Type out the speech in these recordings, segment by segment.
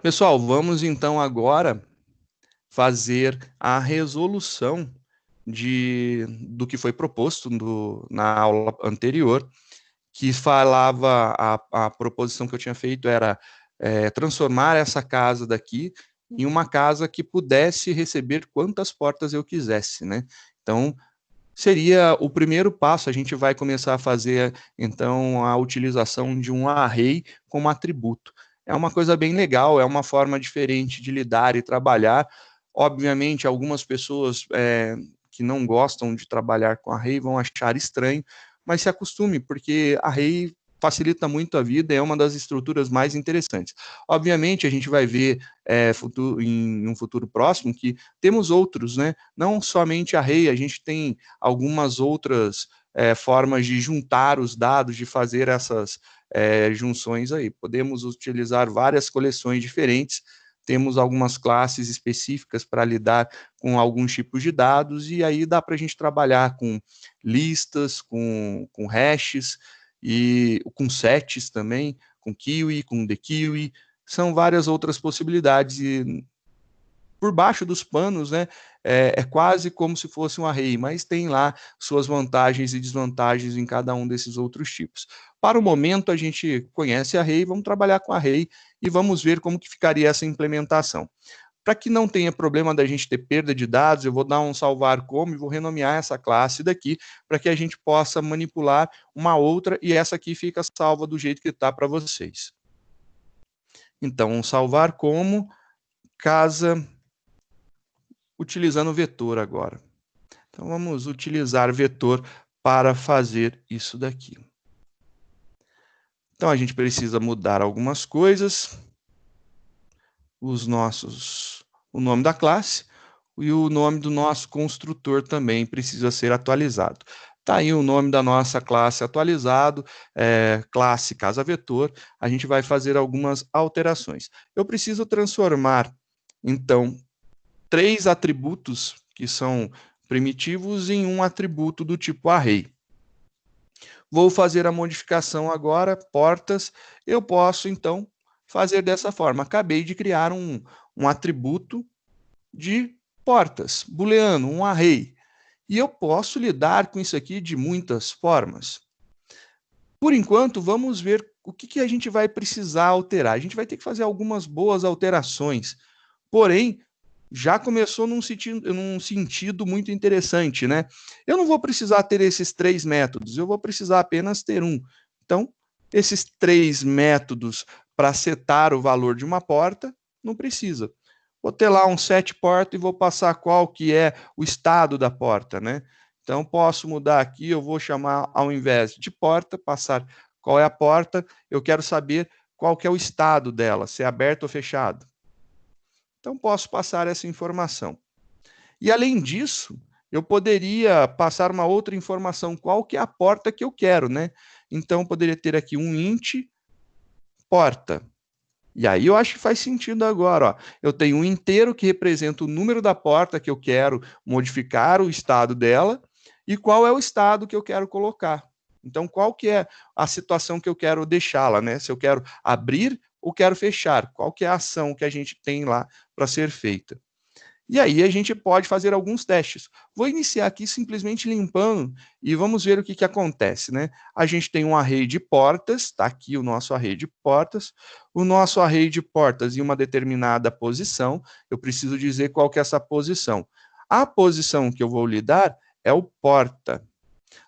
Pessoal, vamos então agora fazer a resolução do que foi proposto na aula anterior, que falava, a proposição que eu tinha feito era transformar essa casa daqui em uma casa que pudesse receber quantas portas eu quisesse, né? Então, seria o primeiro passo, a gente vai começar a fazer, então, a utilização de um array como atributo. É uma coisa bem legal, é uma forma diferente de lidar e trabalhar. Obviamente, algumas pessoas que não gostam de trabalhar com array vão achar estranho, mas se acostume, porque array facilita muito a vida, é uma das estruturas mais interessantes. Obviamente, a gente vai ver em um futuro próximo que temos outros, né? Não somente array, a gente tem algumas outras formas de juntar os dados, de fazer essas junções aí. Podemos utilizar várias coleções diferentes, temos algumas classes específicas para lidar com alguns tipos de dados, e aí dá para a gente trabalhar com listas, com hashes, e com sets também, com kiwi, com the são várias outras possibilidades, e por baixo dos panos, né, é quase como se fosse um array, mas tem lá suas vantagens e desvantagens em cada um desses outros tipos. Para o momento, a gente conhece array, vamos trabalhar com array e vamos ver como que ficaria essa implementação. Para que não tenha problema da gente ter perda de dados, eu vou dar um salvar como e vou renomear essa classe daqui para que a gente possa manipular uma outra e essa aqui fica salva do jeito que está para vocês. Então, salvar como casa utilizando vetor agora. Então, vamos utilizar vetor para fazer isso daqui. Então, a gente precisa mudar algumas coisas, o nome da classe e o nome do nosso construtor também precisa ser atualizado. Está aí o nome da nossa classe atualizado, classe casa vetor. A gente vai fazer algumas alterações. Eu preciso transformar, então, 3 atributos que são primitivos em um atributo do tipo array. Vou fazer a modificação agora, portas. Eu posso, então, fazer dessa forma. Acabei de criar um atributo de portas, booleano, um array. E eu posso lidar com isso aqui de muitas formas. Por enquanto, vamos ver o que a gente vai precisar alterar. A gente vai ter que fazer algumas boas alterações. Porém, já começou num sentido muito interessante, né? Eu não vou precisar ter esses 3 métodos, eu vou precisar apenas ter um. Então, esses 3 métodos para setar o valor de uma porta, não precisa. Vou ter lá um set porta e vou passar qual que é o estado da porta, né? Então, posso mudar aqui, eu vou chamar, ao invés de porta, passar qual é a porta, eu quero saber qual que é o estado dela, se é aberto ou fechado. Então, posso passar essa informação. E, além disso, eu poderia passar uma outra informação, qual que é a porta que eu quero, né? Então, eu poderia ter aqui um int porta. E aí eu acho que faz sentido agora. Ó. Eu tenho um inteiro que representa o número da porta que eu quero modificar o estado dela e qual é o estado que eu quero colocar. Então, qual que é a situação que eu quero deixá-la, né? Se eu quero abrir ou quero fechar, qual que é a ação que a gente tem lá para ser feita. E aí a gente pode fazer alguns testes. Vou iniciar aqui simplesmente limpando e vamos ver o que acontece, né? A gente tem um array de portas, está aqui o nosso array de portas. O nosso array de portas em uma determinada posição, eu preciso dizer qual que é essa posição. A posição que eu vou lidar é o porta.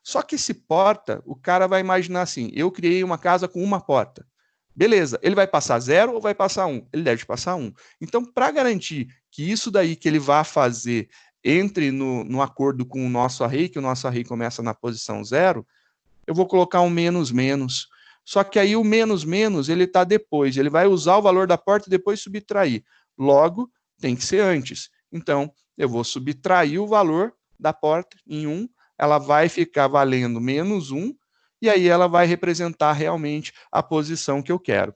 Só que esse porta, o cara vai imaginar assim, eu criei uma casa com uma porta. Beleza, ele vai passar 0 ou vai passar 1? Ele deve passar 1. Então, para garantir que isso daí que ele vai fazer entre no acordo com o nosso array, que o nosso array começa na posição 0, eu vou colocar um menos menos. Só que aí o menos menos, ele está depois. Ele vai usar o valor da porta e depois subtrair. Logo, tem que ser antes. Então, eu vou subtrair o valor da porta em 1, ela vai ficar valendo menos 1, e aí ela vai representar realmente a posição que eu quero.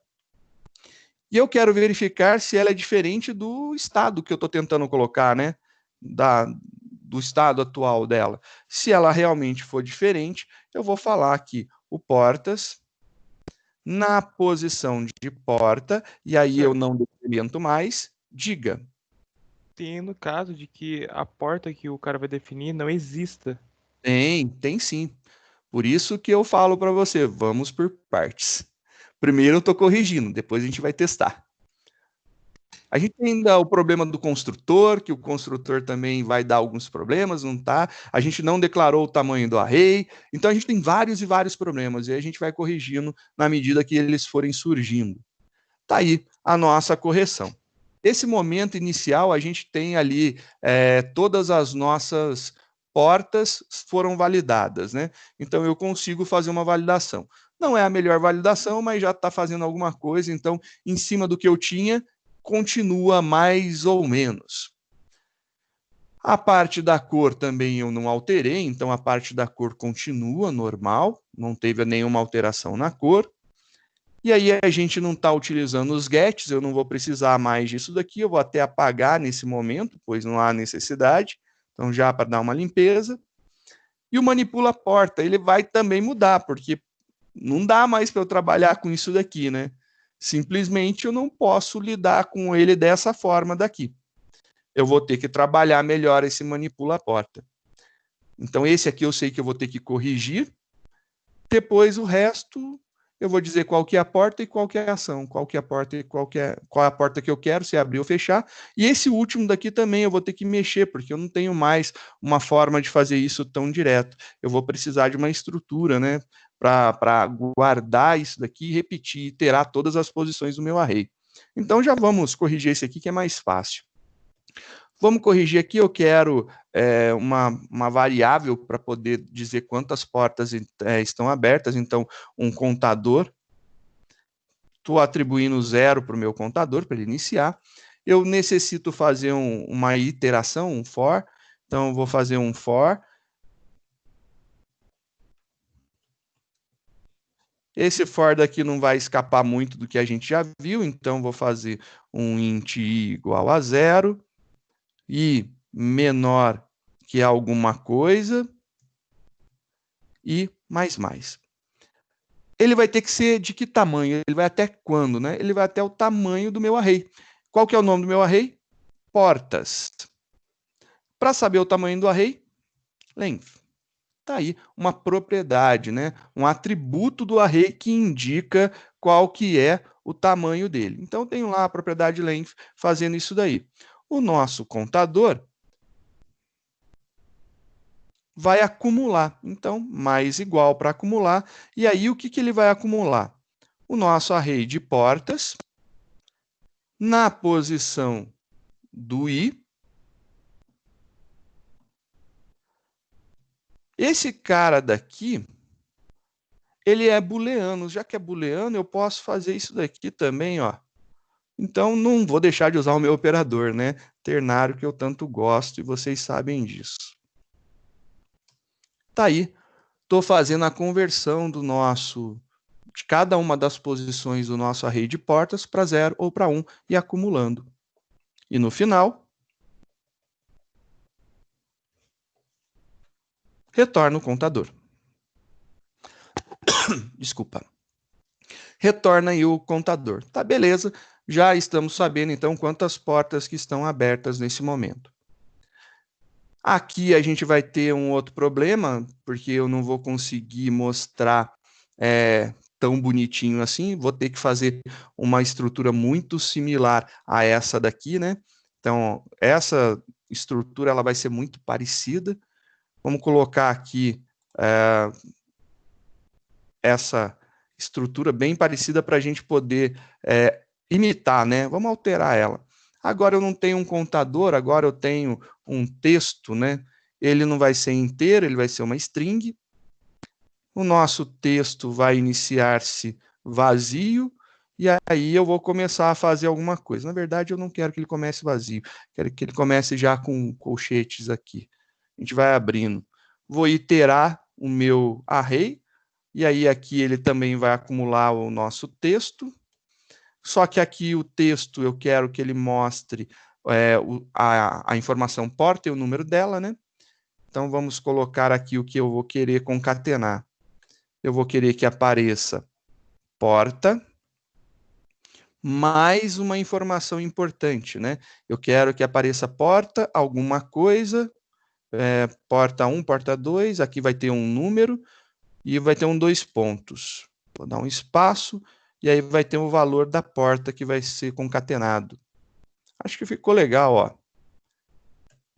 E eu quero verificar se ela é diferente do estado que eu estou tentando colocar, né? Do estado atual dela. Se ela realmente for diferente, eu vou falar aqui o portas na posição de porta, e aí eu Certo. não decremento mais, diga. Tem no caso de que a porta que o cara vai definir não exista. Tem sim. Por isso que eu falo para você, vamos por partes. Primeiro eu estou corrigindo, depois a gente vai testar. A gente tem ainda o problema do construtor, que o construtor também vai dar alguns problemas, não tá? A gente não declarou o tamanho do array, então a gente tem vários e vários problemas, e a gente vai corrigindo na medida que eles forem surgindo. Tá aí a nossa correção. Esse momento inicial, a gente tem ali todas as nossas portas foram validadas, né? Então eu consigo fazer uma validação. Não é a melhor validação, mas já está fazendo alguma coisa, então em cima do que eu tinha, continua mais ou menos. A parte da cor também eu não alterei, então a parte da cor continua normal, não teve nenhuma alteração na cor. E aí a gente não está utilizando os gets, eu não vou precisar mais disso daqui, eu vou até apagar nesse momento, pois não há necessidade. Então já para dar uma limpeza. E o manipula porta, ele vai também mudar, porque não dá mais para eu trabalhar com isso daqui, né? Simplesmente eu não posso lidar com ele dessa forma daqui. Eu vou ter que trabalhar melhor esse manipula porta. Então esse aqui eu sei que eu vou ter que corrigir. Depois o resto eu vou dizer qual que é a porta e qual que é a ação, qual que é a porta e qual é a porta que eu quero, se abrir ou fechar. E esse último daqui também eu vou ter que mexer, porque eu não tenho mais uma forma de fazer isso tão direto. Eu vou precisar de uma estrutura, né, para guardar isso daqui e repetir, iterar todas as posições do meu array. Então já vamos corrigir esse aqui que é mais fácil. Vamos corrigir aqui, eu quero uma variável para poder dizer quantas portas estão abertas, então um contador. Estou atribuindo zero para o meu contador, para ele iniciar. Eu necessito fazer uma iteração, um for, então eu vou fazer um for. Esse for daqui não vai escapar muito do que a gente já viu, então vou fazer um int i igual a zero, i menor que alguma coisa, e mais. Ele vai ter que ser de que tamanho? Ele vai até quando, né? Ele vai até o tamanho do meu array. Qual que é o nome do meu array? Portas. Para saber o tamanho do array, length. Está aí uma propriedade, né? Um atributo do array que indica qual que é o tamanho dele. Então, tenho lá a propriedade length fazendo isso daí. O nosso contador vai acumular. Então, mais igual para acumular. E aí, o que, que ele vai acumular? O nosso array de portas na posição do i. Esse cara daqui, ele é booleano. Já que é booleano, eu posso fazer isso daqui também, ó. Então, não vou deixar de usar o meu operador, né? Ternário, que eu tanto gosto, e vocês sabem disso. Tá aí. Estou fazendo a conversão de cada uma das posições do nosso array de portas para 0 ou para 1 e acumulando. E no final, retorna o contador. Desculpa. Retorna aí o contador. Tá, beleza. Já estamos sabendo, então, quantas portas que estão abertas nesse momento. Aqui a gente vai ter um outro problema, porque eu não vou conseguir mostrar tão bonitinho assim. Vou ter que fazer uma estrutura muito similar a essa daqui, né? Então, essa estrutura ela vai ser muito parecida. Vamos colocar aqui essa estrutura bem parecida para a gente poder imitar, né? Vamos alterar ela. Agora eu não tenho um contador, agora eu tenho um texto, né? Ele não vai ser inteiro, ele vai ser uma string. O nosso texto vai iniciar-se vazio, e aí eu vou começar a fazer alguma coisa. Na verdade, eu não quero que ele comece vazio, quero que ele comece já com colchetes aqui. A gente vai abrindo. Vou iterar o meu array, e aí aqui ele também vai acumular o nosso texto, só que aqui o texto eu quero que ele mostre a informação porta e o número dela, né? Então vamos colocar aqui o que eu vou querer concatenar. Eu vou querer que apareça porta mais uma informação importante, né? Eu quero que apareça porta, alguma coisa, porta 1, porta 2, aqui vai ter um número e vai ter 2 pontos. Vou dar um espaço e aí vai ter o valor da porta que vai ser concatenado. Acho que ficou legal, ó.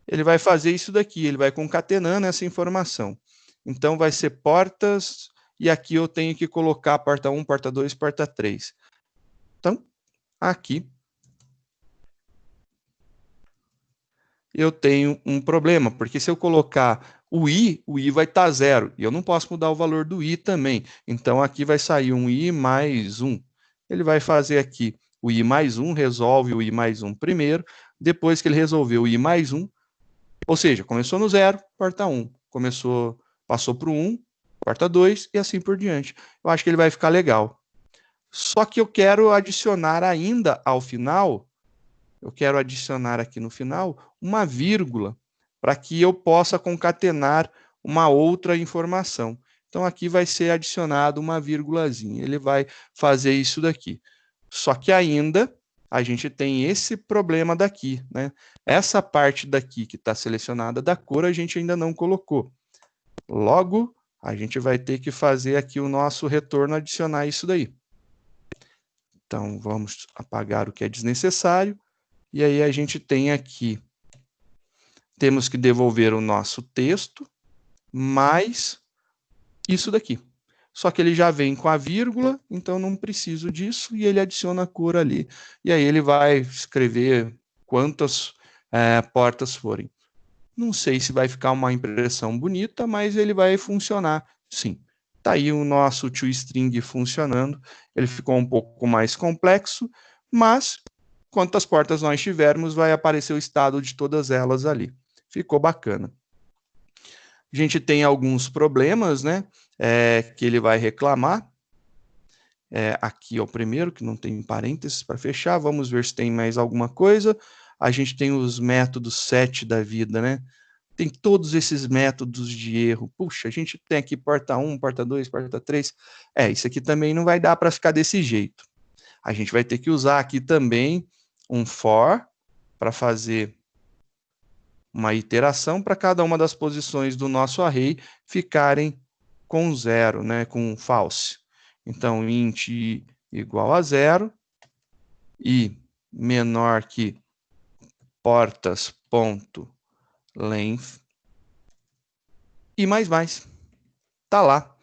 Ele vai fazer isso daqui, ele vai concatenando essa informação. Então, vai ser portas, e aqui eu tenho que colocar porta 1, porta 2, porta 3. Então, aqui eu tenho um problema, porque se eu colocar o I vai estar 0, e eu não posso mudar o valor do I também. Então, aqui vai sair um I mais 1. Ele vai fazer aqui o I mais 1, resolve o I mais 1 primeiro, depois que ele resolveu o I mais 1, ou seja, começou no 0, porta 1. Passou para o 1, porta 2 e assim por diante. Eu acho que ele vai ficar legal. Só que eu quero adicionar ainda ao final, eu quero adicionar aqui no final uma vírgula para que eu possa concatenar uma outra informação. Então aqui vai ser adicionado uma vírgulazinha. Ele vai fazer isso daqui. Só que ainda a gente tem esse problema daqui, né? Essa parte daqui que está selecionada da cor a gente ainda não colocou. Logo, a gente vai ter que fazer aqui o nosso retorno adicionar isso daí. Então, vamos apagar o que é desnecessário. E aí a gente tem aqui, temos que devolver o nosso texto, mais isso daqui. Só que ele já vem com a vírgula, então não preciso disso, e ele adiciona a cor ali. E aí ele vai escrever quantas portas forem. Não sei se vai ficar uma impressão bonita, mas ele vai funcionar, sim. Está aí o nosso toString funcionando. Ele ficou um pouco mais complexo, mas quantas portas nós tivermos, vai aparecer o estado de todas elas ali. Ficou bacana. A gente tem alguns problemas, né? Que ele vai reclamar. Aqui é o primeiro, que não tem parênteses para fechar. Vamos ver se tem mais alguma coisa. A gente tem os métodos set da vida, né? Tem todos esses métodos de erro. Puxa, a gente tem aqui porta 1, porta 2, porta 3. Isso aqui também não vai dar para ficar desse jeito. A gente vai ter que usar aqui também um for para fazer uma iteração para cada uma das posições do nosso array ficarem com 0, né, com false. Então, int i igual a 0 e menor que portas.length e mais. Tá lá.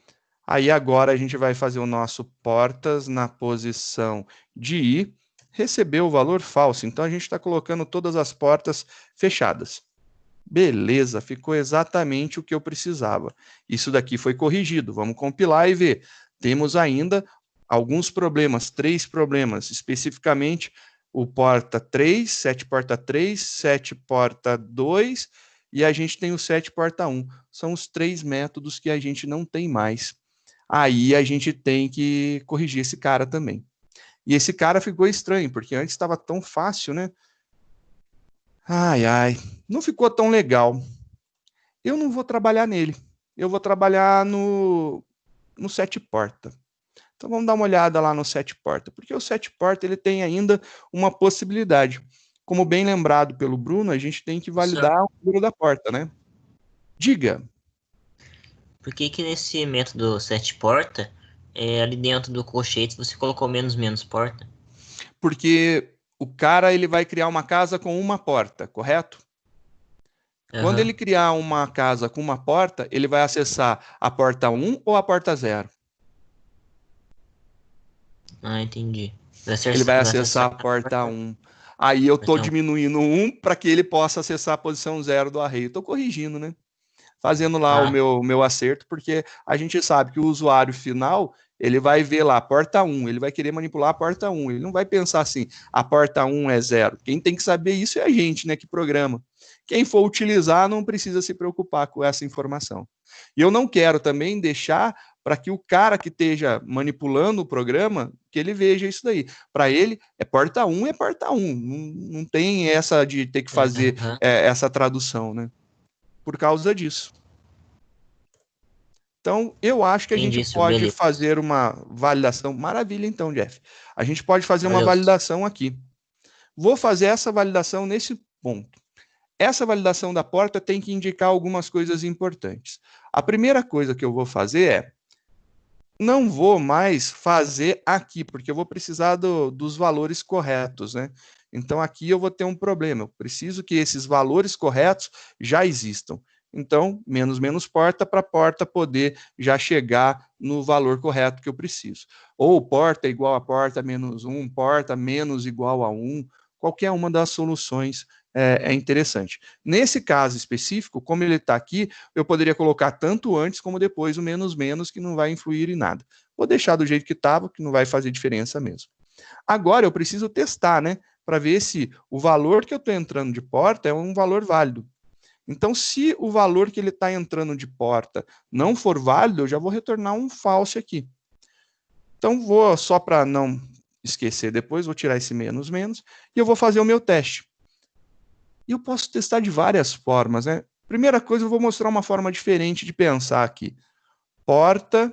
Aí agora a gente vai fazer o nosso portas na posição de i, recebeu o valor falso. Então a gente está colocando todas as portas fechadas. Beleza, ficou exatamente o que eu precisava. Isso daqui foi corrigido. Vamos compilar e ver. Temos ainda alguns problemas, 3 problemas, especificamente o porta 3, set porta 3, set porta 2 e a gente tem o set porta 1. São os 3 métodos que a gente não tem mais. Aí a gente tem que corrigir esse cara também. E esse cara ficou estranho, porque antes estava tão fácil, né? Ai, não ficou tão legal. Eu não vou trabalhar nele. Eu vou trabalhar no set porta. Então vamos dar uma olhada lá no set porta, porque o set porta ele tem ainda uma possibilidade. Como bem lembrado pelo Bruno, a gente tem que validar o número da porta, né? Diga. Por que nesse método set porta, ali dentro do colchete, você colocou menos porta? Porque o cara ele vai criar uma casa com uma porta, correto? Quando ele criar uma casa com uma porta, ele vai acessar a porta 1 ou a porta 0? Ah, entendi. Ele vai acessar a porta 1. Aí eu estou diminuindo 1 para que ele possa acessar a posição 0 do array. Estou corrigindo, né? Fazendo lá o meu acerto, porque a gente sabe que o usuário final, ele vai ver lá, porta 1, ele vai querer manipular a porta 1, ele não vai pensar assim, a porta 1 é 0. Quem tem que saber isso é a gente, né, que programa. Quem for utilizar não precisa se preocupar com essa informação. E eu não quero também deixar para que o cara que esteja manipulando o programa, que ele veja isso daí. Para ele, porta 1 é porta 1, não tem essa de ter que fazer essa tradução, né? Por causa disso. Então, eu acho que a gente Entendi, pode beleza. fazer uma validação. Maravilha, então, Jeff. A gente pode fazer uma Valeu. validação aqui. Vou fazer essa validação nesse ponto. Essa validação da porta tem que indicar algumas coisas importantes. A primeira coisa que eu vou fazer é, não vou mais fazer aqui, porque eu vou precisar dos valores corretos, né? Então, aqui eu vou ter um problema. Eu preciso que esses valores corretos já existam. Então, menos porta para a porta poder já chegar no valor correto que eu preciso. Ou porta igual a porta menos 1, porta menos igual a 1, qualquer uma das soluções é interessante. Nesse caso específico, como ele está aqui, eu poderia colocar tanto antes como depois o menos, que não vai influir em nada. Vou deixar do jeito que estava, que não vai fazer diferença mesmo. Agora eu preciso testar, né? Para ver se o valor que eu estou entrando de porta é um valor válido. Então, se o valor que ele está entrando de porta não for válido, eu já vou retornar um false aqui. Então, vou, só para não esquecer depois, vou tirar esse menos, e eu vou fazer o meu teste. E eu posso testar de várias formas, né? Primeira coisa, eu vou mostrar uma forma diferente de pensar aqui. Porta,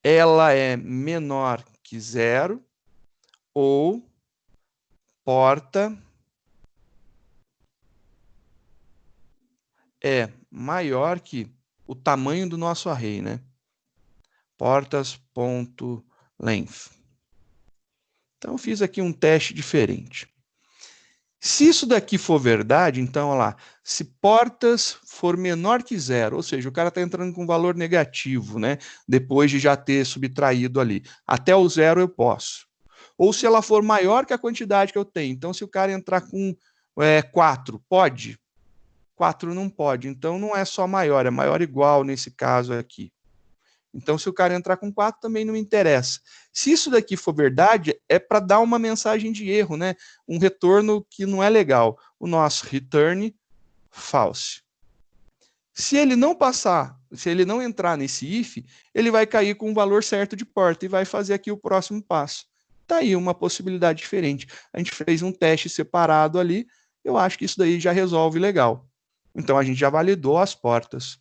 ela é menor que 0, ou porta é maior que o tamanho do nosso array, né? Portas.length. Então, eu fiz aqui um teste diferente. Se isso daqui for verdade, então, olha lá, se portas for menor que 0, ou seja, o cara está entrando com valor negativo, né? Depois de já ter subtraído ali. Até o 0 eu posso. Ou se ela for maior que a quantidade que eu tenho. Então, se o cara entrar com 4, pode? 4 não pode. Então, não é só maior, é maior igual nesse caso aqui. Então, se o cara entrar com 4, também não me interessa. Se isso daqui for verdade, é para dar uma mensagem de erro, né? Um retorno que não é legal. O nosso return false. Se ele não passar, se ele não entrar nesse if, ele vai cair com o valor certo de porta e vai fazer aqui o próximo passo. Tá aí uma possibilidade diferente. A gente fez um teste separado ali, eu acho que isso daí já resolve legal. Então, a gente já validou as portas.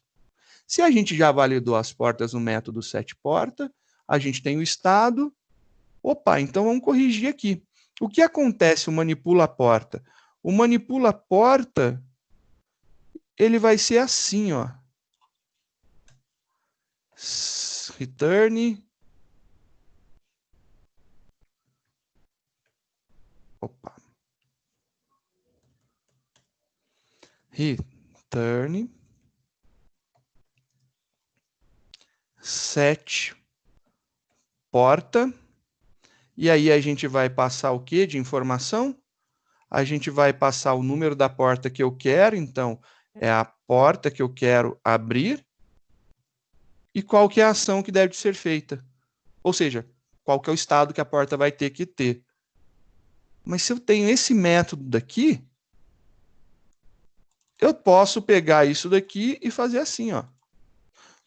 Se a gente já validou as portas no método setPorta, a gente tem o estado. Opa, então vamos corrigir aqui. O que acontece o manipula porta? O manipula porta, ele vai ser assim, ó. Return. Opa. Return. Set porta. E aí a gente vai passar o que de informação? A gente vai passar o número da porta que eu quero, então é a porta que eu quero abrir, e qual que é a ação que deve ser feita. Ou seja, qual que é o estado que a porta vai ter que ter. Mas se eu tenho esse método daqui, eu posso pegar isso daqui e fazer assim, ó.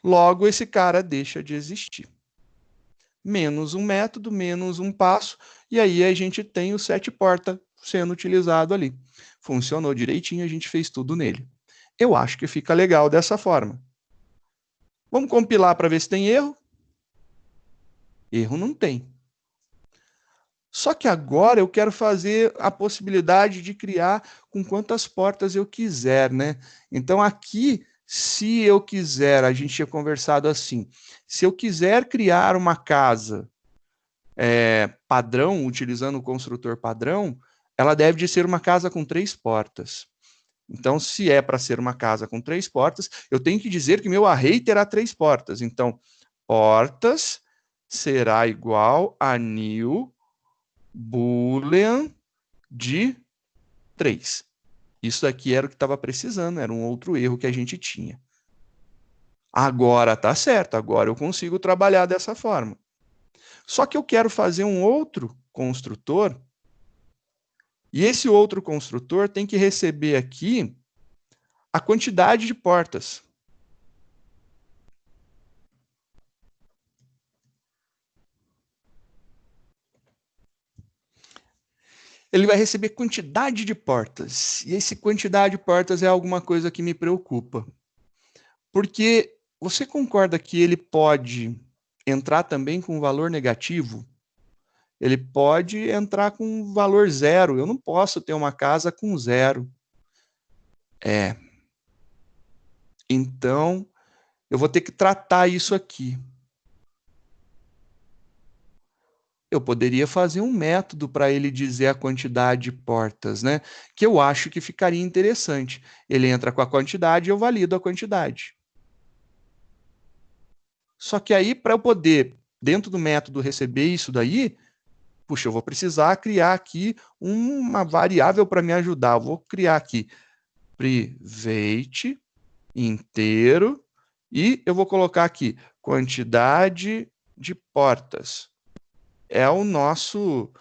Logo, esse cara deixa de existir. Menos um método, menos um passo, e aí a gente tem o setPorta sendo utilizado ali. Funcionou direitinho, a gente fez tudo nele. Eu acho que fica legal dessa forma. Vamos compilar para ver se tem erro? Erro não tem. Só que agora eu quero fazer a possibilidade de criar com quantas portas eu quiser, né? Então aqui, se eu quiser, a gente tinha conversado assim, se eu quiser criar uma casa padrão, utilizando o construtor padrão, ela deve de ser uma casa com 3 portas. Então, se é para ser uma casa com 3 portas, eu tenho que dizer que meu array terá 3 portas. Então, portas será igual a new boolean de 3. Isso aqui era o que estava precisando, era um outro erro que a gente tinha. Agora tá certo, agora eu consigo trabalhar dessa forma. Só que eu quero fazer um outro construtor, e esse outro construtor tem que receber aqui a quantidade de portas. Ele vai receber quantidade de portas. E esse quantidade de portas é alguma coisa que me preocupa. Porque Você concorda que ele pode entrar também com valor negativo? Ele pode entrar com valor zero. Eu não posso ter uma casa com zero. Então, eu vou ter que tratar isso aqui. Eu poderia fazer um método para ele dizer a quantidade de portas, né? Que eu acho que ficaria interessante. Ele entra com a quantidade e eu valido a quantidade. Só que aí, para eu poder, dentro do método, receber isso daí, puxa, eu vou precisar criar aqui uma variável para me ajudar. Eu vou criar aqui private inteiro e eu vou colocar aqui quantidade de portas. É o nosso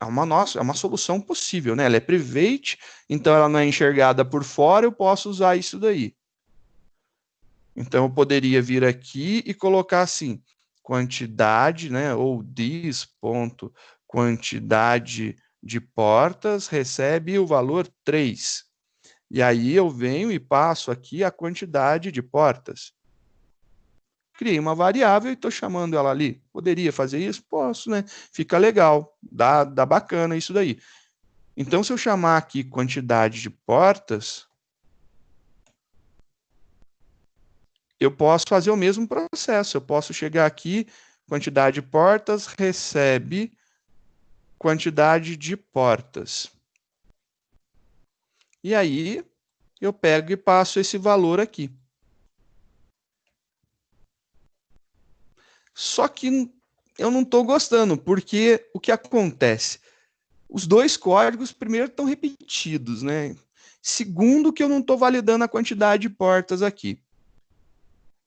é uma solução possível, né? Ela é private, então ela não é enxergada por fora, eu posso usar isso daí. Então eu poderia vir aqui e colocar assim, quantidade, né, ou this ponto quantidade de portas recebe o valor 3. E aí eu venho e passo aqui a quantidade de portas. Criei uma variável e estou chamando ela ali. Poderia fazer isso? Posso, né? Fica legal, dá bacana isso daí. Então, se eu chamar aqui quantidade de portas, eu posso fazer o mesmo processo. Eu posso chegar aqui, quantidade de portas, recebe quantidade de portas. E aí, eu pego e passo esse valor aqui. Só que eu não estou gostando, porque o que acontece? Os dois códigos, primeiro, estão repetidos, né? Segundo, que eu não estou validando a quantidade de portas aqui.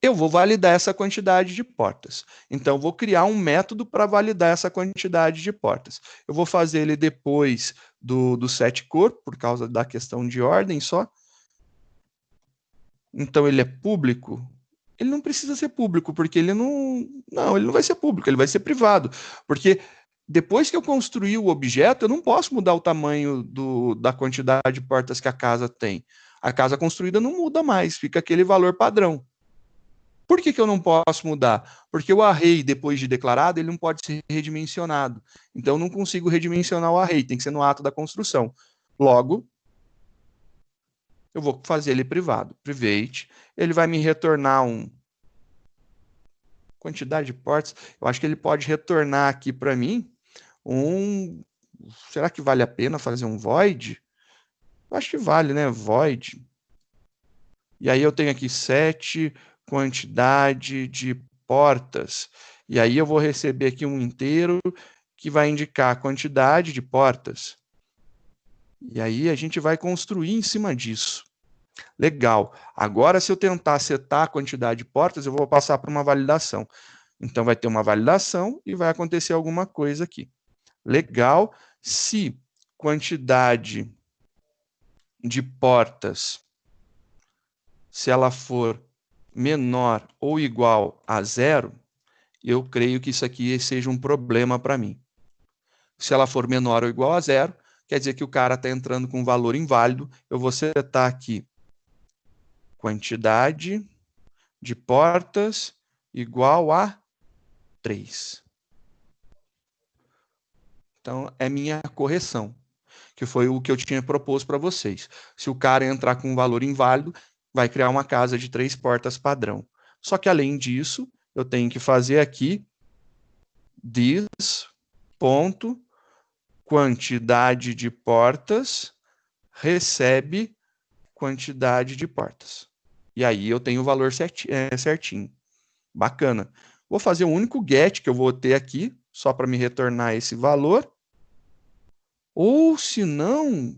Eu vou validar essa quantidade de portas. Então, eu vou criar um método para validar essa quantidade de portas. Eu vou fazer ele depois do setCore, por causa da questão de ordem só. Então, ele é público. Ele não precisa ser público, porque ele não... Não, ele não vai ser público, ele vai ser privado. Porque depois que eu construir o objeto, eu não posso mudar o tamanho da quantidade de portas que a casa tem. A casa construída não muda mais, fica aquele valor padrão. Por que eu não posso mudar? Porque o array, depois de declarado, ele não pode ser redimensionado. Então, eu não consigo redimensionar o array, tem que ser no ato da construção. Logo, eu vou fazer ele privado. Private, ele vai me retornar quantidade de portas. Eu acho que ele pode retornar aqui para mim será que vale a pena fazer um void? Eu acho que vale, né? Void. E aí eu tenho aqui 7 quantidade de portas. E aí eu vou receber aqui um inteiro que vai indicar a quantidade de portas. E aí a gente vai construir em cima disso. Legal. Agora, se eu tentar setar a quantidade de portas, eu vou passar para uma validação. Então, vai ter uma validação e vai acontecer alguma coisa aqui. Legal. Se quantidade de portas, se ela for menor ou igual a 0, eu creio que isso aqui seja um problema para mim. Se ela for menor ou igual a 0, quer dizer que o cara está entrando com um valor inválido. Eu vou setar aqui quantidade de portas igual a 3. Então, é minha correção, que foi o que eu tinha proposto para vocês. Se o cara entrar com um valor inválido, vai criar uma casa de 3 portas padrão. Só que, além disso, eu tenho que fazer aqui this ponto quantidade de portas recebe quantidade de portas. E aí eu tenho o valor certinho. Bacana. Vou fazer um único get que eu vou ter aqui, só para me retornar esse valor. Ou se não,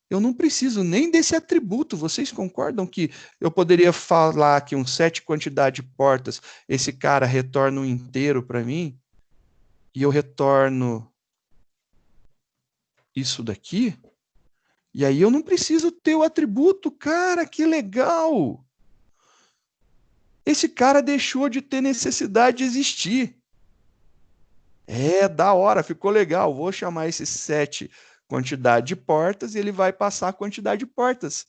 eu não preciso nem desse atributo. Vocês concordam que eu poderia falar aqui um set quantidade de portas, esse cara retorna um inteiro para mim, e eu retorno isso daqui? E aí eu não preciso ter o atributo. Cara, que legal! Esse cara deixou de ter necessidade de existir. É, da hora, ficou legal. Vou chamar esse set quantidade de portas e ele vai passar a quantidade de portas.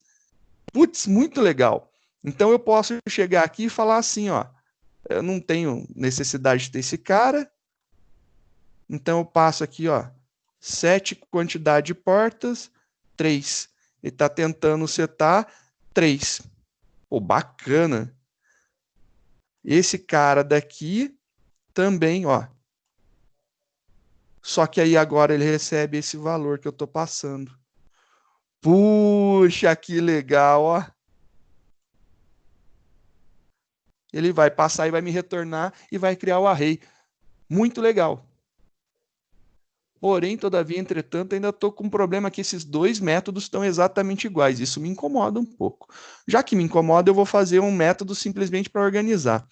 Putz, muito legal. Então, eu posso chegar aqui e falar assim, ó, eu não tenho necessidade de ter esse cara, então eu passo aqui, ó, 7 quantidade de portas, 3. Ele está tentando setar 3. Pô, bacana. Esse cara daqui também, ó. Só que aí agora ele recebe esse valor que eu estou passando. Puxa, que legal, ó. Ele vai passar e vai me retornar e vai criar o array. Muito legal. Porém, todavia, entretanto, ainda estou com um problema que esses dois métodos estão exatamente iguais. Isso me incomoda um pouco. Já que me incomoda, eu vou fazer um método simplesmente para organizar.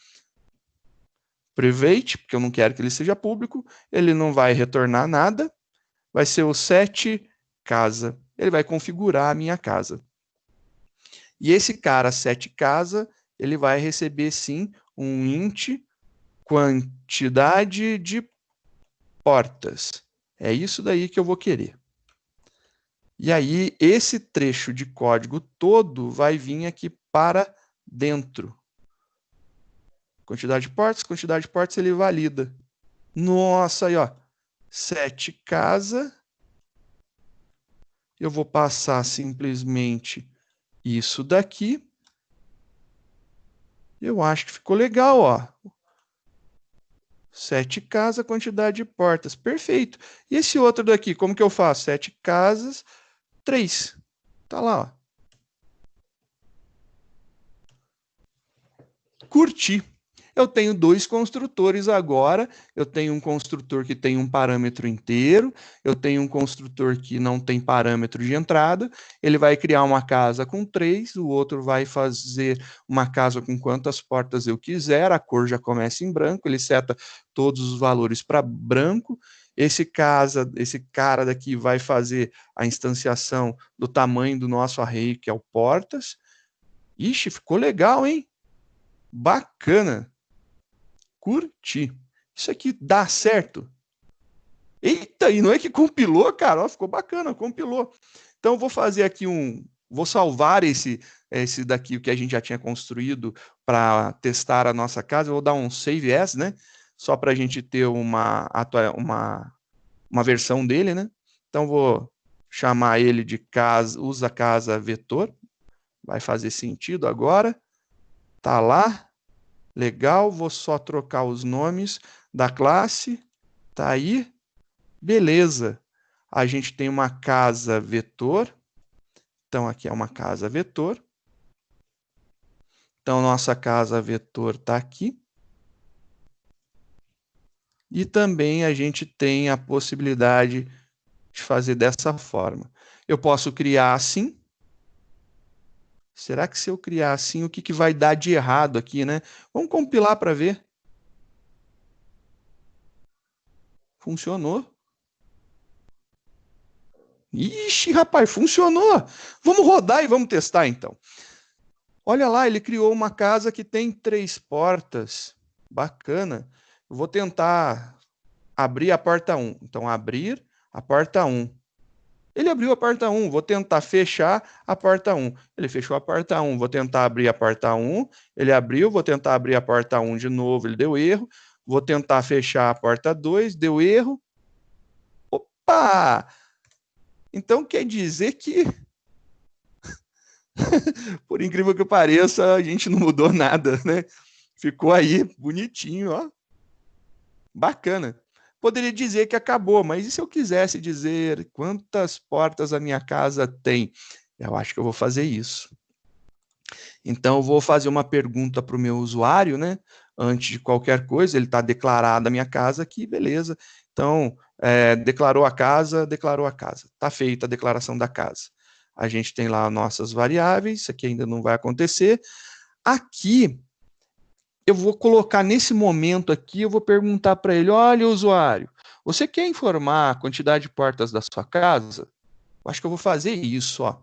Private, porque eu não quero que ele seja público, ele não vai retornar nada, vai ser o set casa. Ele vai configurar a minha casa. E esse cara set casa, ele vai receber sim um int quantidade de portas. É isso daí que eu vou querer. E aí, esse trecho de código todo vai vir aqui para dentro. Quantidade de portas ele valida. Nossa, aí ó, 7 casa. Eu vou passar simplesmente isso daqui. Eu acho que ficou legal, ó. 7 casas, quantidade de portas. Perfeito. E esse outro daqui, como que eu faço? 7 casas, 3. Tá lá, ó. Curti. Eu tenho dois construtores agora. Eu tenho um construtor que tem um parâmetro inteiro. Eu tenho um construtor que não tem parâmetro de entrada. Ele vai criar uma casa com 3. O outro vai fazer uma casa com quantas portas eu quiser. A cor já começa em branco. Ele seta todos os valores para branco. Esse cara daqui vai fazer a instanciação do tamanho do nosso array, que é o portas. Ixi, ficou legal, hein? Bacana. Curti. Isso aqui dá certo. Eita, e não é que compilou, cara? Ó, ficou bacana, compilou. Então, eu vou fazer aqui vou salvar esse daqui, o que a gente já tinha construído para testar a nossa casa. Eu vou dar um save as, né? Só para a gente ter uma versão dele, né? Então, vou chamar ele de casa, usa casa vetor. Vai fazer sentido agora. Tá lá. Legal, vou só trocar os nomes da classe. Tá aí. Beleza. A gente tem uma casa vetor. Então, aqui é uma casa vetor. Então, nossa casa vetor está aqui. E também a gente tem a possibilidade de fazer dessa forma. Eu posso criar assim. Será que se eu criar assim, o que vai dar de errado aqui, né? Vamos compilar para ver. Funcionou. Ixi, rapaz, funcionou. Vamos rodar e vamos testar, então. Olha lá, ele criou uma casa que tem 3 portas. Bacana. Eu vou tentar abrir a porta 1. Então, abrir a porta 1. Ele abriu a porta 1. Vou tentar fechar a porta 1. Ele fechou a porta 1. Vou tentar abrir a porta 1. Ele abriu. Vou tentar abrir a porta 1 de novo. Ele deu erro. Vou tentar fechar a porta 2. Deu erro. Opa! Então, quer dizer que por incrível que pareça, a gente não mudou nada, né? Ficou aí bonitinho, ó. Bacana. Poderia dizer que acabou, mas e se eu quisesse dizer quantas portas a minha casa tem? Eu acho que eu vou fazer isso. Então, eu vou fazer uma pergunta para o meu usuário, né? Antes de qualquer coisa, ele está declarada a minha casa aqui, beleza. Então, declarou a casa. Está feita a declaração da casa. A gente tem lá nossas variáveis, isso aqui ainda não vai acontecer. Aqui, eu vou colocar nesse momento aqui, eu vou perguntar para ele, olha, usuário, você quer informar a quantidade de portas da sua casa? Eu acho que eu vou fazer isso, ó.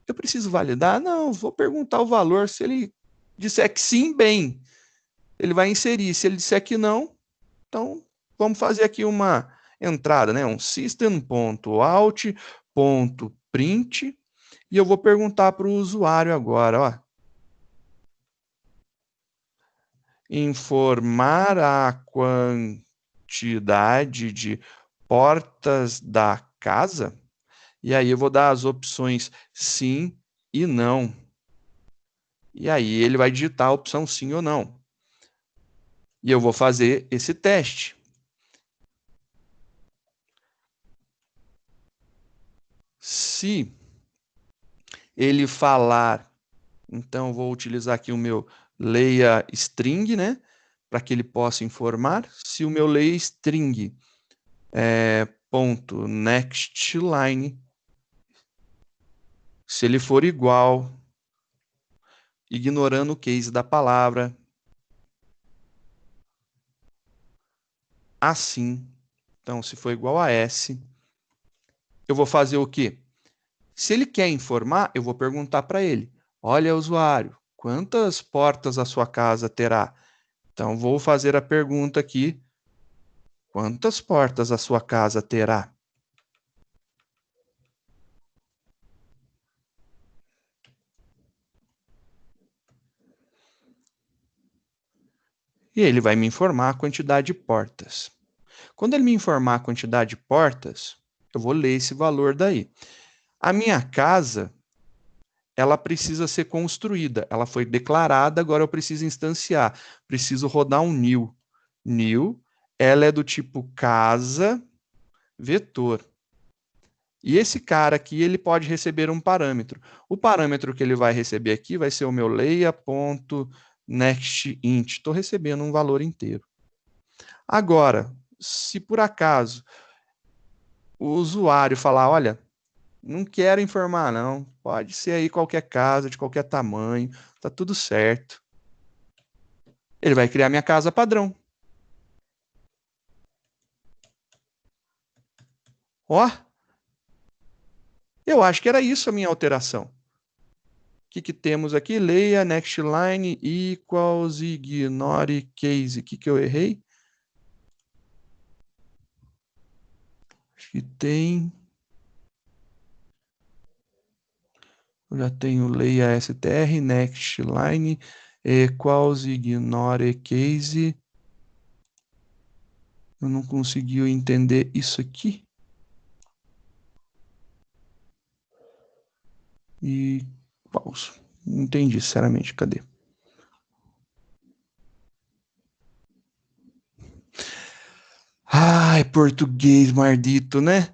Eu preciso validar? Não, vou perguntar o valor. Se ele disser que sim, bem, ele vai inserir. Se ele disser que não, então vamos fazer aqui uma entrada, né? Um system.out.print e eu vou perguntar para o usuário agora, ó. informar a quantidade de portas da casa? E aí eu vou dar as opções sim e não. E aí ele vai digitar a opção sim ou não. E eu vou fazer esse teste. Se ele falar, então eu vou utilizar aqui o meu leia string, né? Para que ele possa informar. Se o meu leia string ponto next line, se ele for igual, ignorando o case da palavra, assim, então se for igual a S, eu vou fazer o quê? Se ele quer informar, eu vou perguntar para ele, olha, usuário, quantas portas a sua casa terá? Então, vou fazer a pergunta aqui, quantas portas a sua casa terá? E ele vai me informar a quantidade de portas. Quando ele me informar a quantidade de portas, eu vou ler esse valor daí. A minha casa, ela precisa ser construída. Ela foi declarada, agora eu preciso instanciar. Preciso rodar um new. New, ela é do tipo casa vetor. E esse cara aqui, ele pode receber um parâmetro. O parâmetro que ele vai receber aqui vai ser o meu leia.nextInt. Estou recebendo um valor inteiro. Agora, se por acaso o usuário falar, olha, não quero informar não, pode ser aí qualquer casa, de qualquer tamanho, tá tudo certo. Ele vai criar minha casa padrão. Ó, eu acho que era isso a minha alteração. O que temos aqui? Leia next line equals ignore case. O que eu errei? Acho que tem. Eu já tenho leia str next line equals ignore case. Eu não consegui entender isso aqui. E pausa. Não entendi, sinceramente. Cadê? Ai, português maldito, né?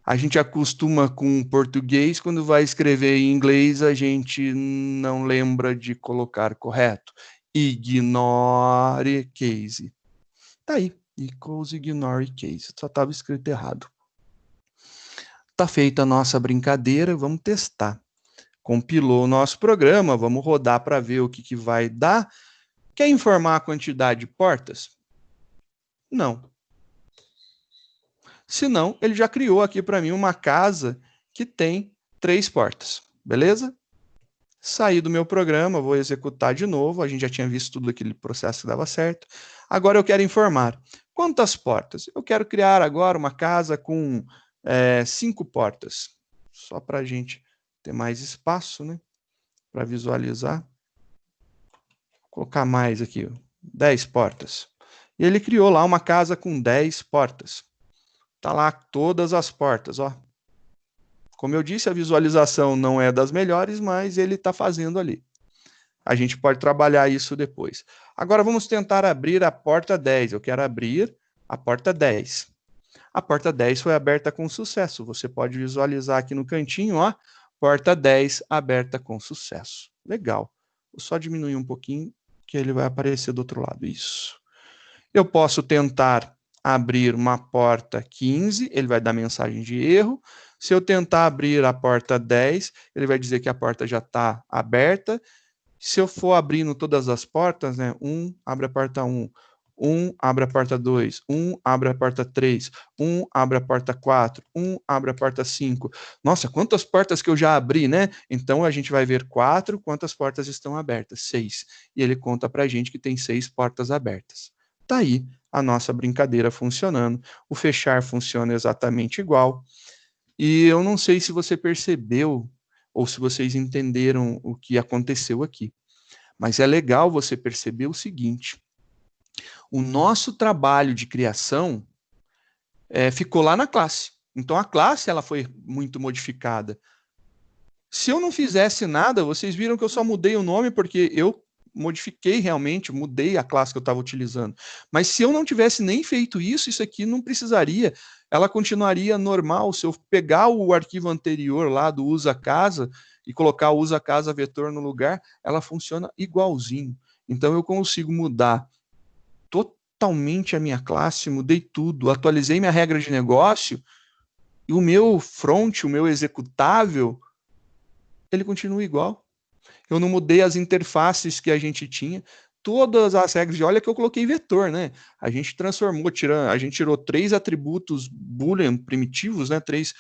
A gente acostuma com português, quando vai escrever em inglês, a gente não lembra de colocar correto. Ignore case. Tá aí. Equals ignore case. Só estava escrito errado. Tá feita a nossa brincadeira, vamos testar. Compilou o nosso programa, vamos rodar para ver o que vai dar. Quer informar a quantidade de portas? Não. Se não, ele já criou aqui para mim uma casa que tem 3 portas, beleza? Saí do meu programa, vou executar de novo, a gente já tinha visto tudo aquele processo que dava certo. Agora eu quero informar quantas portas. Eu quero criar agora uma casa com 5 portas, só para a gente ter mais espaço, né? Para visualizar. Vou colocar mais aqui, 10 portas. E ele criou lá uma casa com 10 portas. Tá lá todas as portas, ó. Como eu disse, a visualização não é das melhores, mas ele está fazendo ali. A gente pode trabalhar isso depois. Agora vamos tentar abrir a porta 10. Eu quero abrir a porta 10. A porta 10 foi aberta com sucesso. Você pode visualizar aqui no cantinho, ó, porta 10 aberta com sucesso. Legal. Vou só diminuir um pouquinho que ele vai aparecer do outro lado. Isso. Eu posso tentar abrir uma porta 15, ele vai dar mensagem de erro. Se eu tentar abrir a porta 10, ele vai dizer que a porta já está aberta. Se eu for abrindo todas as portas, né? 1, abre a porta 1. 1, abre a porta 2. 1, abre a porta 3. 1, abre a porta 4. 1, abre a porta 5. Nossa, quantas portas que eu já abri, né? Então, a gente vai ver 4, quantas portas estão abertas? 6. E ele conta para a gente que tem 6 portas abertas. Tá aí a nossa brincadeira funcionando. O fechar funciona exatamente igual. E eu não sei se você percebeu ou se vocês entenderam o que aconteceu aqui. Mas é legal você perceber o seguinte, o nosso trabalho de criação ficou lá na classe. Então, a classe ela foi muito modificada. Se eu não fizesse nada, vocês viram que eu só mudei o nome porque eu modifiquei realmente, mudei a classe que eu estava utilizando. Mas se eu não tivesse nem feito isso, isso aqui não precisaria, ela continuaria normal. Se eu pegar o arquivo anterior lá do usa casa e colocar o usa casa vetor no lugar, ela funciona igualzinho. Então eu consigo mudar totalmente a minha classe, mudei tudo, atualizei minha regra de negócio e o meu front, o meu executável, ele continua igual. Eu não mudei as interfaces que a gente tinha, todas as regras de olha que eu coloquei vetor, né? A gente transformou, a gente tirou 3 atributos boolean primitivos, né? 3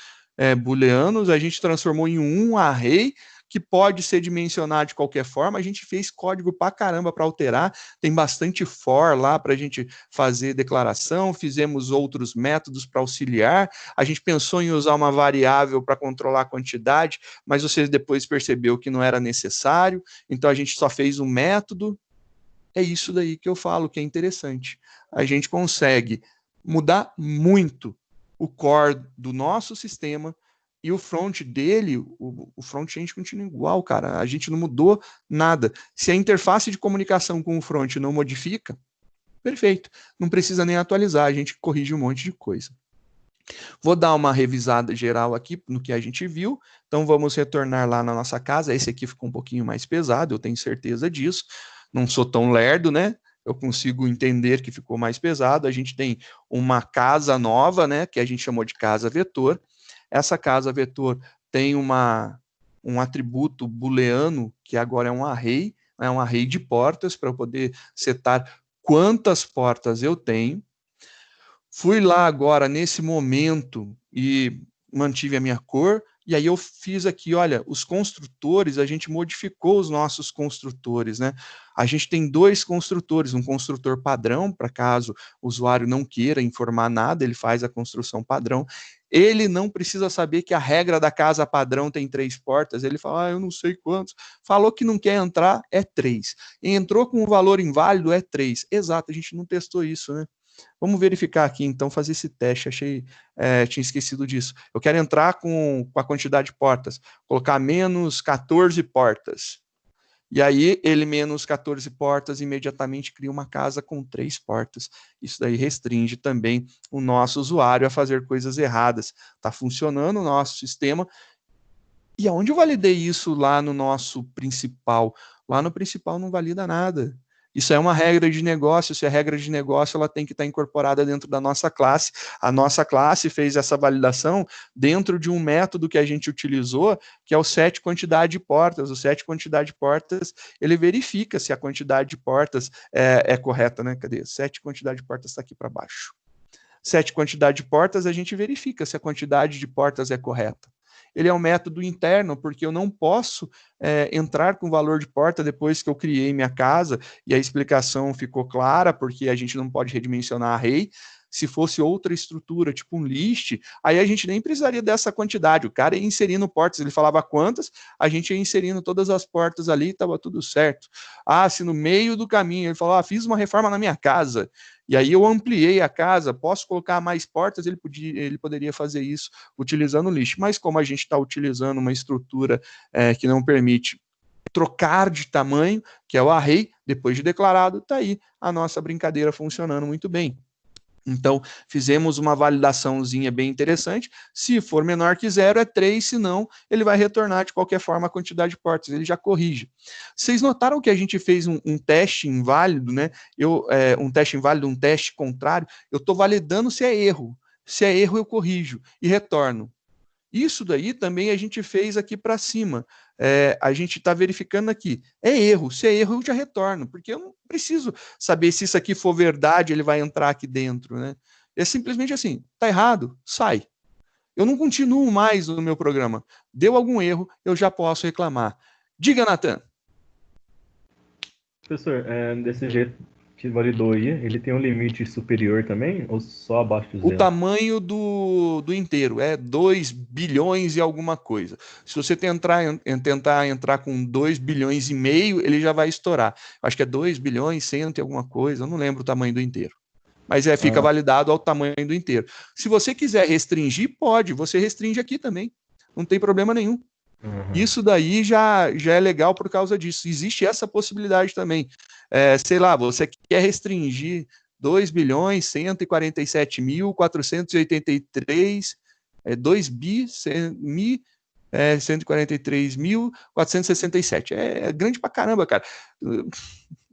booleanos, a gente transformou em um array que pode ser dimensionado de qualquer forma. A gente fez código pra caramba para alterar, tem bastante for lá para a gente fazer declaração, fizemos outros métodos para auxiliar, a gente pensou em usar uma variável para controlar a quantidade, mas você depois percebeu que não era necessário, então a gente só fez um método. É isso daí que eu falo que é interessante. A gente consegue mudar muito o core do nosso sistema e o front dele, o front-end continua igual, cara. A gente não mudou nada. Se a interface de comunicação com o front não modifica, perfeito. Não precisa nem atualizar, a gente corrige um monte de coisa. Vou dar uma revisada geral aqui no que a gente viu. Então vamos retornar lá na nossa casa. Esse aqui ficou um pouquinho mais pesado, eu tenho certeza disso. Não sou tão lerdo, né? Eu consigo entender que ficou mais pesado. A gente tem uma casa nova, né? Que a gente chamou de casa vetor. Essa casa vetor tem um atributo booleano, que agora é um array de portas, para eu poder setar quantas portas eu tenho. Fui lá agora, nesse momento, e mantive a minha cor, e aí eu fiz aqui, olha, os construtores, a gente modificou os nossos construtores, né? A gente tem 2 construtores, um construtor padrão, para caso o usuário não queira informar nada, ele faz a construção padrão. Ele não precisa saber que a regra da casa padrão tem 3 portas, ele fala, eu não sei quantos. Falou que não quer entrar, é 3. Entrou com um valor inválido, é 3. Exato, a gente não testou isso, né? Vamos verificar aqui, então, fazer esse teste. Tinha esquecido disso. Eu quero entrar com a quantidade de portas, colocar menos 14 portas. E aí, ele menos 14 portas, imediatamente cria uma casa com 3 portas. Isso daí restringe também o nosso usuário a fazer coisas erradas. Está funcionando o nosso sistema. E aonde eu validei isso lá no nosso principal? Lá no principal não valida nada. Isso é uma regra de negócio, se a regra de negócio ela tem que estar incorporada dentro da nossa classe. A nossa classe fez essa validação dentro de um método que a gente utilizou, que é o set quantidade de portas. O set quantidade de portas, ele verifica se a quantidade de portas é correta, né? Cadê? Set quantidade de portas está aqui para baixo. Set quantidade de portas, a gente verifica se a quantidade de portas é correta. Ele é um método interno, porque eu não posso entrar com valor de porta depois que eu criei minha casa, e a explicação ficou clara, porque a gente não pode redimensionar array. Se fosse outra estrutura, tipo um list, aí a gente nem precisaria dessa quantidade. O cara ia inserindo portas, ele falava quantas, a gente ia inserindo todas as portas ali, estava tudo certo. Se no meio do caminho ele falou, fiz uma reforma na minha casa, e aí eu ampliei a casa, posso colocar mais portas, ele poderia fazer isso utilizando o list. Mas como a gente está utilizando uma estrutura que não permite trocar de tamanho, que é o array, depois de declarado, está aí a nossa brincadeira funcionando muito bem. Então, fizemos uma validaçãozinha bem interessante. Se for menor que 0, é 3, se não, ele vai retornar de qualquer forma a quantidade de portas, ele já corrige. Vocês notaram que a gente fez um teste inválido, né? Um teste inválido, um teste contrário, eu estou validando se é erro. Se é erro, eu corrijo e retorno. Isso daí também a gente fez aqui para cima. A gente está verificando aqui. É erro. Se é erro, eu já retorno, porque eu não preciso saber se isso aqui for verdade, ele vai entrar aqui dentro, né? É simplesmente assim, tá errado, sai. Eu não continuo mais no meu programa. Deu algum erro, eu já posso reclamar. Diga, Nathan. Professor, desse jeito que validou aí, ele tem um limite superior também, ou só abaixo de O zero? tamanho do inteiro é 2 bilhões e alguma coisa. Se você tentar entrar com 2 bilhões e meio, ele já vai estourar. Acho que é 2 bilhões, cento e alguma coisa, eu não lembro o tamanho do inteiro. Mas fica Ah, validado ao tamanho do inteiro. Se você quiser restringir, pode, você restringe aqui também. Não tem problema nenhum. uhum. Isso daí já é legal por causa disso. Existe essa possibilidade também. Sei lá, você quer restringir 2 bilhões 147 mil 483 2 bi 143.467. É grande pra caramba, cara.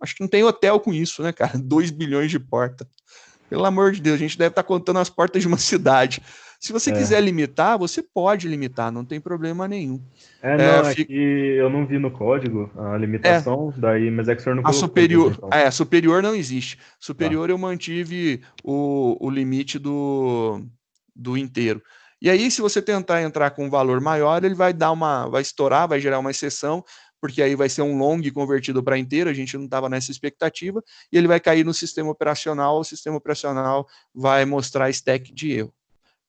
Acho que não tem hotel com isso, né, cara? 2 bilhões de porta. Pelo amor de Deus, a gente deve estar contando as portas de uma cidade. Se você quiser limitar, você pode limitar, não tem problema nenhum. Não, é Fica, que eu não vi no código a limitação, daí, mas é que o senhor não a colocou mesmo, superior, então. superior não existe. Tá. Superior eu mantive o limite do inteiro. E aí, se você tentar entrar com um valor maior, ele vai vai estourar, vai gerar uma exceção, porque aí vai ser um long convertido para inteiro, a gente não estava nessa expectativa, e ele vai cair no sistema operacional, o sistema operacional vai mostrar stack de erro.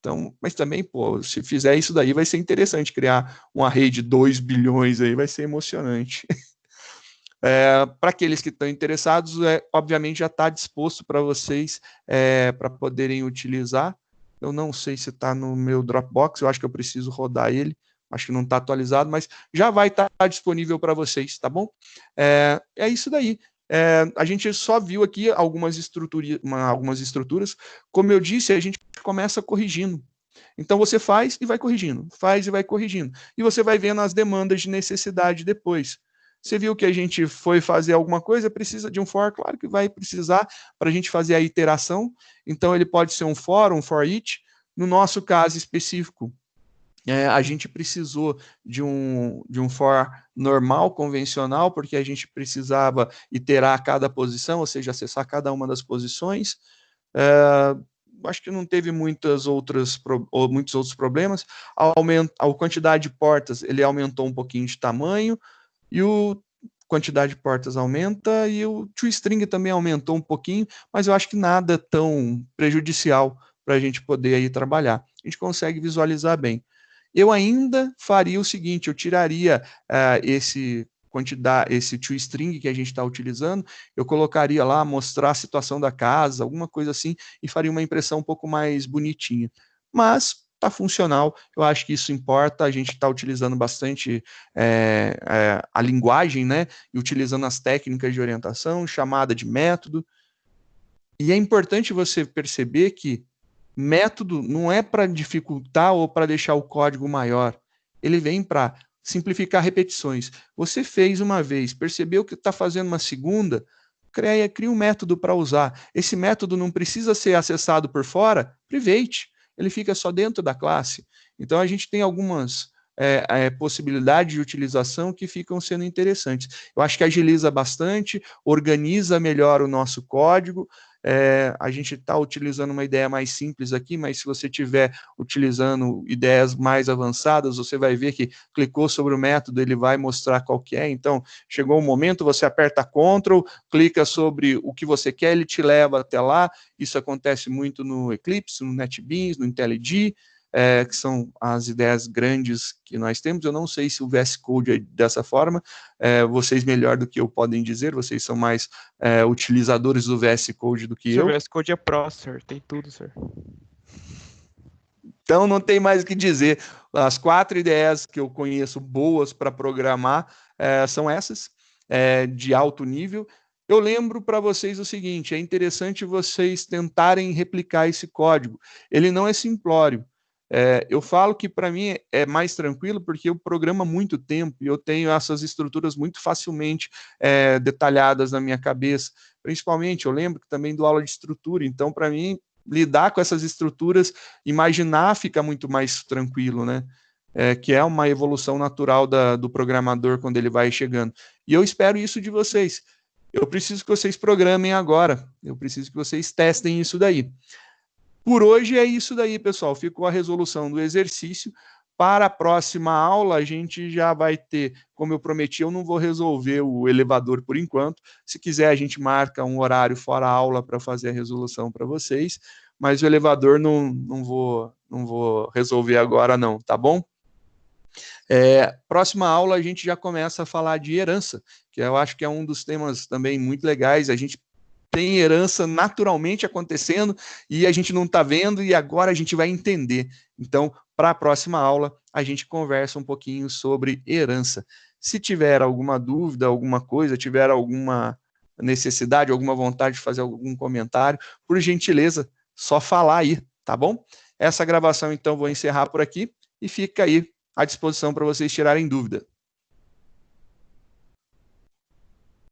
Então, mas também, pô, se fizer isso daí, vai ser interessante criar uma rede de 2 bilhões aí, vai ser emocionante. Para aqueles que estão interessados, obviamente já está disposto para vocês para poderem utilizar. Eu não sei se está no meu Dropbox, eu acho que eu preciso rodar ele, acho que não está atualizado, mas já vai estar disponível para vocês, tá bom? É isso daí. A gente só viu aqui algumas estruturas. Como eu disse, a gente começa corrigindo. Então você faz e vai corrigindo, faz e vai corrigindo. E você vai vendo as demandas de necessidade depois. Você viu que a gente foi fazer alguma coisa, precisa de um for, claro que vai precisar para a gente fazer a iteração. Então ele pode ser um for each. No nosso caso específico, a gente precisou de um for normal, convencional, porque a gente precisava iterar cada posição, ou seja, acessar cada uma das posições. Acho que não teve muitos outros problemas. A quantidade de portas, ele aumentou um pouquinho de tamanho, e a quantidade de portas aumenta, e o toString também aumentou um pouquinho, mas eu acho que nada tão prejudicial para a gente poder aí trabalhar. A gente consegue visualizar bem. Eu ainda faria o seguinte, eu tiraria esse toString que a gente está utilizando, eu colocaria lá, mostrar a situação da casa, alguma coisa assim, e faria uma impressão um pouco mais bonitinha. Mas está funcional, eu acho que isso importa, a gente está utilizando bastante a linguagem, né, e utilizando as técnicas de orientação, chamada de método, e é importante você perceber que método não é para dificultar ou para deixar o código maior. Ele vem para simplificar repetições. Você fez uma vez, percebeu que está fazendo uma segunda, cria um método para usar. Esse método não precisa ser acessado por fora, private. Ele fica só dentro da classe. Então a gente tem algumas possibilidades de utilização que ficam sendo interessantes. Eu acho que agiliza bastante, organiza melhor o nosso código. A gente está utilizando uma ideia mais simples aqui, mas se você estiver utilizando ideias mais avançadas, você vai ver que clicou sobre o método, ele vai mostrar qual que é. Então, chegou um momento, você aperta Ctrl, clica sobre o que você quer, ele te leva até lá. Isso acontece muito no Eclipse, no NetBeans, no IntelliJ, que são as ideias grandes que nós temos. Eu não sei se o VS Code é dessa forma, vocês melhor do que eu podem dizer, vocês são mais utilizadores do VS Code do que Sir, eu. VS Code é Pro, sir. Tem tudo, sir. Então não tem mais o que dizer. As 4 ideias que eu conheço boas para programar são essas, de alto nível. Eu lembro para vocês o seguinte, é interessante vocês tentarem replicar esse código. Ele não é simplório. Eu falo que para mim é mais tranquilo porque eu programo há muito tempo e eu tenho essas estruturas muito facilmente detalhadas na minha cabeça. Principalmente, eu lembro que também dou aula de estrutura, então para mim lidar com essas estruturas, imaginar fica muito mais tranquilo, né? Que é uma evolução natural do programador quando ele vai chegando. E eu espero isso de vocês. Eu preciso que vocês programem agora. Eu preciso que vocês testem isso daí. Por hoje é isso daí, pessoal. Ficou a resolução do exercício. Para a próxima aula, a gente já vai ter, como eu prometi, eu não vou resolver o elevador por enquanto. Se quiser, a gente marca um horário fora a aula para fazer a resolução para vocês, mas o elevador não vou resolver agora não, tá bom? Próxima aula, a gente já começa a falar de herança, que eu acho que é um dos temas também muito legais. A gente tem herança naturalmente acontecendo e a gente não está vendo, e agora a gente vai entender. Então, para a próxima aula, a gente conversa um pouquinho sobre herança. Se tiver alguma dúvida, alguma coisa, tiver alguma necessidade, alguma vontade de fazer algum comentário, por gentileza, só falar aí, tá bom? Essa gravação, então, vou encerrar por aqui e fica aí à disposição para vocês tirarem dúvida.